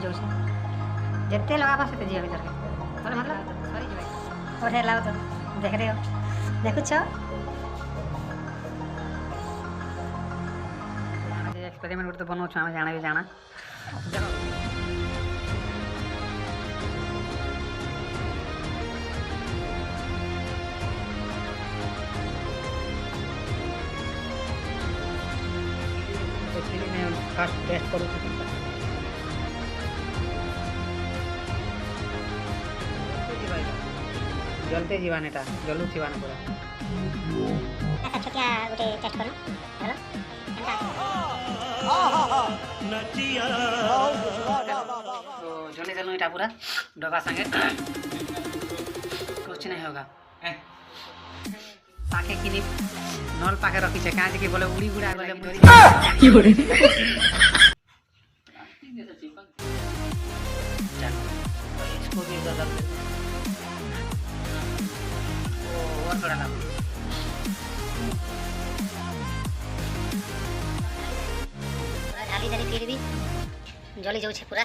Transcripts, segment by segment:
जाऊँ जिते लगा से जी भर के मतलब बढ़िया लाओ तो देख रहे हो देखुच एक्सपेरिमेंट गोटे तो बनाऊँ आम जाना भी जाना फास्ट टेस्ट करूँ जलते जीवान एटा जलू थीवान पूरा ऐसा छोटिया गोटे टेस्ट करू हेलो तो जले देलू एटा पूरा डबा संगे कुछ नहीं होगा पाखे किनी नल पाखे रखी छे काज के बोले उड़ी उड़ा गले की हो रे इसको भी बदल और थोड़ा ना पूरा ढाली ढाली फिर भी जली जाऊ छे पूरा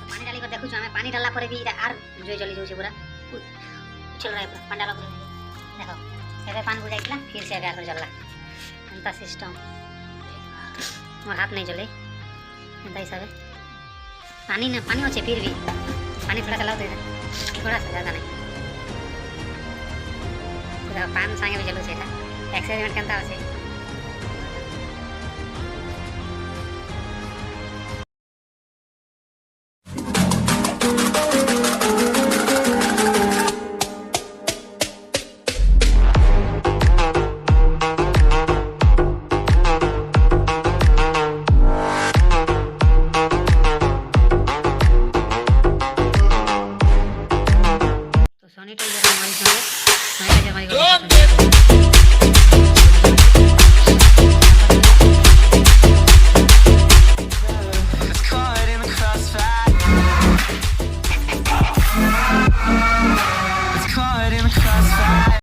पानी डाली कर देखु हमें पानी डालला पर भी आर जो जली जाऊ छे पूरा चल रहा है पूरा पानी डाला देखो एबे पानी बुझाइला फिर से आर जलला एंता सिस्टम मोर हाथ नहीं जले एंता हिसाब पानी ना पानी अच्छे फिर भी पानी थोड़ा चलाओ दे थोड़ा सा ज़्यादा नहीं पूरा पान संगे भी जलू छे एक्सपेरिमेंट केनता होछे सैनिटाइजर हमारी